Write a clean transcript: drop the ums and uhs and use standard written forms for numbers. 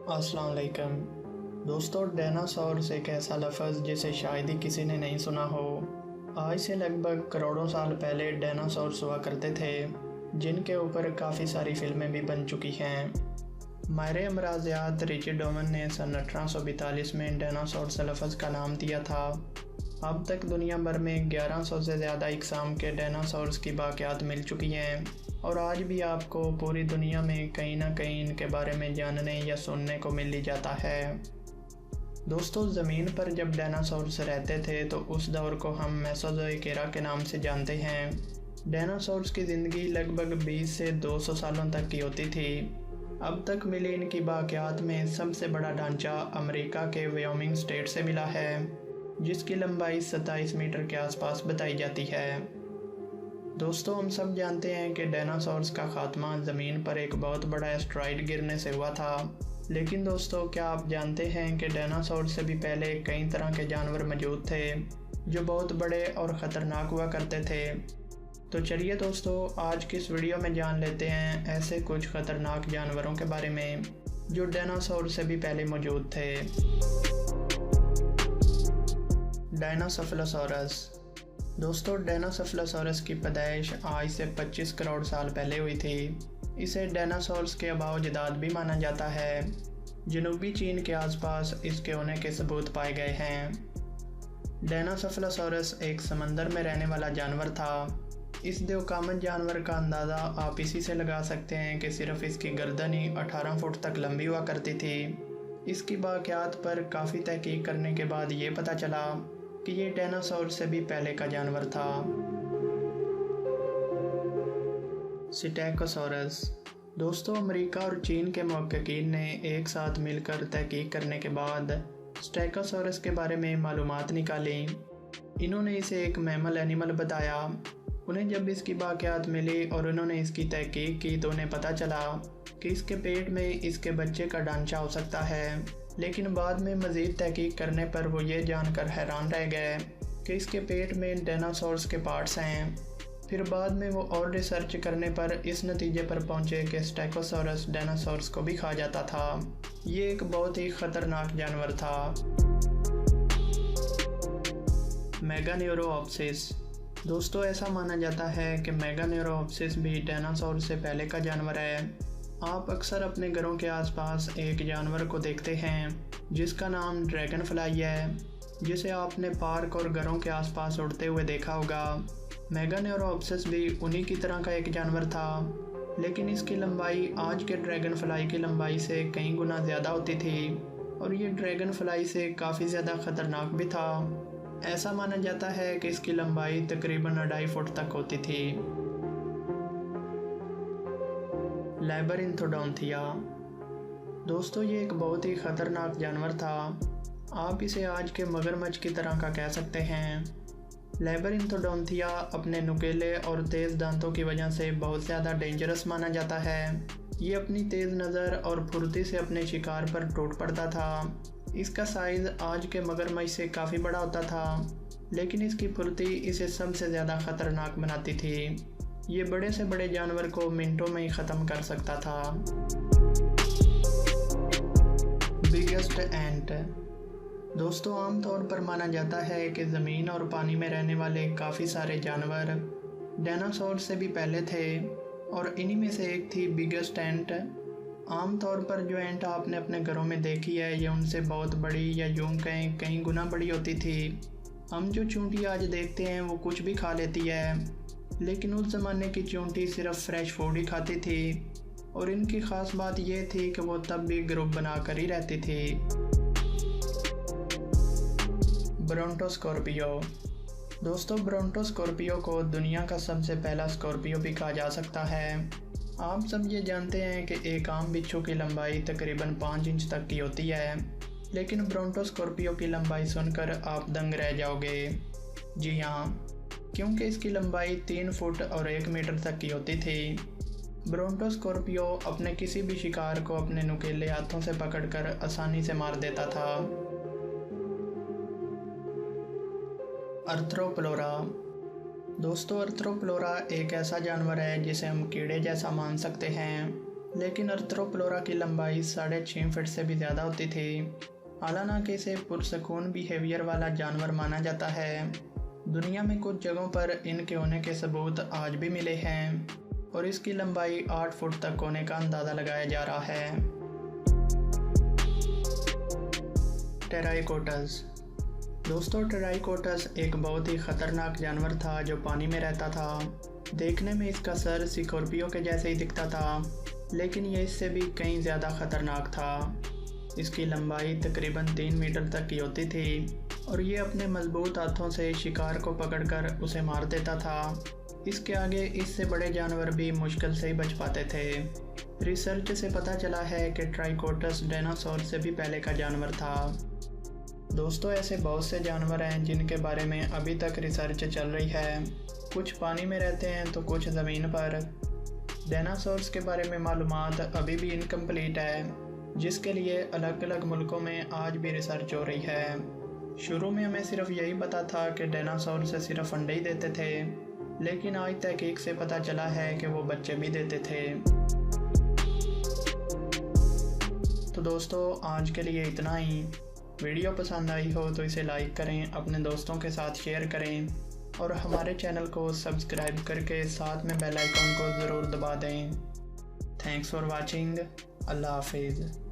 अस्सलाम वालेकुम दोस्तों, डायनासोर्स एक ऐसा लफ्ज़ जिसे शायद ही किसी ने नहीं सुना हो। आज से लगभग करोड़ों साल पहले डायनासोर्स हुआ करते थे, जिनके ऊपर काफ़ी सारी फिल्में भी बन चुकी हैं। माहिर अमराज़ियात रिचर्ड ओवन ने सन 1842 में डायनासोर्स लफ्ज़ का नाम दिया था। अब तक दुनिया भर में 1100 से ज़्यादा इकसाम के डायनासोर्स की बाक़ियात मिल चुकी हैं और आज भी आपको पूरी दुनिया में कहीं ना कहीं इनके बारे में जानने या सुनने को मिल ही जाता है। दोस्तों, ज़मीन पर जब डायनासोर्स रहते थे तो उस दौर को हम मेसोज़ोइक एरा के नाम से जानते हैं। डायनासोर्स की ज़िंदगी लगभग 20 से 200 सालों तक की होती थी। अब तक मिली इनकी बाक़ियात में सबसे बड़ा ढांचा अमेरिका के वायोमिंग स्टेट से मिला है, जिसकी लंबाई 27 मीटर के आसपास बताई जाती है। दोस्तों, हम सब जानते हैं कि डायनासोर्स का खात्मा ज़मीन पर एक बहुत बड़ा एस्टेरॉयड गिरने से हुआ था। लेकिन दोस्तों, क्या आप जानते हैं कि डायनासोर से भी पहले कई तरह के जानवर मौजूद थे जो बहुत बड़े और ख़तरनाक हुआ करते थे। तो चलिए दोस्तों, आज की इस वीडियो में जान लेते हैं ऐसे कुछ ख़तरनाक जानवरों के बारे में जो डायनासोर से भी पहले मौजूद थे। डायनासोफिलोसॉरस। दोस्तों, डायनासोफिलोसॉरस की पैदाइश आज से 25 करोड़ साल पहले हुई थी। इसे डायनासोर्स के अबावजदाद भी माना जाता है। जनूबी चीन के आसपास इसके होने के सबूत पाए गए हैं। डायनासोफिलोसॉरस एक समंदर में रहने वाला जानवर था। इस द्विकामन जानवर का अंदाज़ा आप इसी से लगा सकते हैं कि सिर्फ इसकी गर्दन ही 18 फुट तक लंबी हुआ करती थी। इसकी बाक़ियात पर काफ़ी तहकीक करने के बाद ये पता चला कि ये डायनासोर से भी पहले का जानवर था। स्टेगोसॉरस। दोस्तों, अमेरिका और चीन के मुहक्किकीन ने एक साथ मिलकर तहकीक करने के बाद स्टेगोसॉरस के बारे में मालूमात निकाली। इन्होंने इसे एक मैमल एनिमल बताया। उन्हें जब इसकी बाक़ियात मिली और उन्होंने इसकी तहकीक की तो उन्हें पता चला कि इसके पेट में इसके बच्चे का ढांचा हो सकता है। लेकिन बाद में मज़ीद तहकीक करने पर वो ये जानकर हैरान रह गए कि इसके पेट में डायनासोर्स के पार्ट्स हैं। फिर बाद में वो और रिसर्च करने पर इस नतीजे पर पहुंचे कि स्टेगोसॉरस डायनासोर्स को भी खा जाता था। ये एक बहुत ही ख़तरनाक जानवर था। मेगान्यूरोप्सिस। दोस्तों, ऐसा माना जाता है कि मेगान्यूरोप्सिस भी डायनासोर से पहले का जानवर है। आप अक्सर अपने घरों के आसपास एक जानवर को देखते हैं जिसका नाम ड्रैगन फ्लाई है, जिसे आपने पार्क और घरों के आसपास उड़ते हुए देखा होगा। मेगान्यूरोप्सिस भी उन्हीं की तरह का एक जानवर था, लेकिन इसकी लंबाई आज के ड्रैगन फ्लाई की लंबाई से कई गुना ज़्यादा होती थी और ये ड्रैगन फ्लाई से काफ़ी ज़्यादा ख़तरनाक भी था। ऐसा माना जाता है कि इसकी लंबाई तकरीबन 2.5 फुट तक होती थी। लैबरिंथोडोंथिया। दोस्तों, ये एक बहुत ही ख़तरनाक जानवर था। आप इसे आज के मगरमच्छ की तरह का कह सकते हैं। लैबरिंथोडोंथिया अपने नुकीले और तेज़ दांतों की वजह से बहुत ज़्यादा डेंजरस माना जाता है। ये अपनी तेज़ नज़र और फुर्ती से अपने शिकार पर टूट पड़ता था। इसका साइज़ आज के मगरमच्छ से काफ़ी बड़ा होता था, लेकिन इसकी फुर्ती इसे सबसे ज़्यादा ख़तरनाक बनाती थी। ये बड़े से बड़े जानवर को मिनटों में ही ख़त्म कर सकता था। बिगेस्ट एंट। दोस्तों, आमतौर पर माना जाता है कि ज़मीन और पानी में रहने वाले काफ़ी सारे जानवर डायनासोर से भी पहले थे और इन्हीं में से एक थी बिगेस्ट एंट। आमतौर पर जो एंट आपने अपने घरों में देखी है ये उनसे बहुत बड़ी या यूं कहीं कई गुना बड़ी होती थी। हम जो चूंटी आज देखते हैं वो कुछ भी खा लेती है, लेकिन उस ज़माने की चूंटी सिर्फ फ्रेश फूड ही खाती थी और इनकी ख़ास बात यह थी कि वो तब भी ग्रुप बनाकर ही रहती थी। ब्रोंटोस्कॉर्पियो। दोस्तों, ब्रोंटोस्कॉर्पियो को दुनिया का सबसे पहला स्कॉर्पियो भी कहा जा सकता है। आप सब ये जानते हैं कि एक आम बिच्छू की लंबाई तकरीबन 5 इंच तक की होती है, लेकिन ब्रोंटोस्कॉर्पियो की लंबाई सुनकर आप दंग रह जाओगे। जी हाँ, क्योंकि इसकी लंबाई 3 फुट और 1 मीटर तक की होती थी। ब्रोंटोस्कॉर्पियो अपने किसी भी शिकार को अपने नुकीले हाथों से पकड़कर आसानी से मार देता था। अर्थ्रोप्लोरा। दोस्तों, अर्थ्रोप्लोरा एक ऐसा जानवर है जिसे हम कीड़े जैसा मान सकते हैं, लेकिन अर्थ्रोप्लोरा की लंबाई 6.5 फीट से भी ज़्यादा होती थी। हालांकि इसे पुरसकून बिहेवियर वाला जानवर माना जाता है। दुनिया में कुछ जगहों पर इनके होने के सबूत आज भी मिले हैं और इसकी लंबाई 8 फुट तक होने का अंदाज़ा लगाया जा रहा है। टेराइकोटस। दोस्तों, टेराइकोटस एक बहुत ही ख़तरनाक जानवर था जो पानी में रहता था। देखने में इसका सर स्कॉर्पियो के जैसे ही दिखता था, लेकिन ये इससे भी कहीं ज़्यादा ख़तरनाक था। इसकी लंबाई तकरीबन 3 मीटर तक की होती थी और ये अपने मजबूत हाथों से शिकार को पकड़कर उसे मार देता था। इसके आगे इससे बड़े जानवर भी मुश्किल से ही बच पाते थे। रिसर्च से पता चला है कि ट्राइकोटस डायनासोर से भी पहले का जानवर था। दोस्तों, ऐसे बहुत से जानवर हैं जिनके बारे में अभी तक रिसर्च चल रही है। कुछ पानी में रहते हैं तो कुछ ज़मीन पर। डायनासोर्स के बारे में मालूमात अभी भी इनकम्प्लीट है, जिसके लिए अलग अलग मुल्कों में आज भी रिसर्च हो रही है। शुरू में हमें सिर्फ यही पता था कि डायनासोर से सिर्फ अंडे ही देते थे, लेकिन आज तहकीक से पता चला है कि वो बच्चे भी देते थे। तो दोस्तों, आज के लिए इतना ही। वीडियो पसंद आई हो तो इसे लाइक करें, अपने दोस्तों के साथ शेयर करें और हमारे चैनल को सब्सक्राइब करके साथ में बेल आइकन को ज़रूर दबा दें। Thanks for watching. अल्लाह हाफिज़।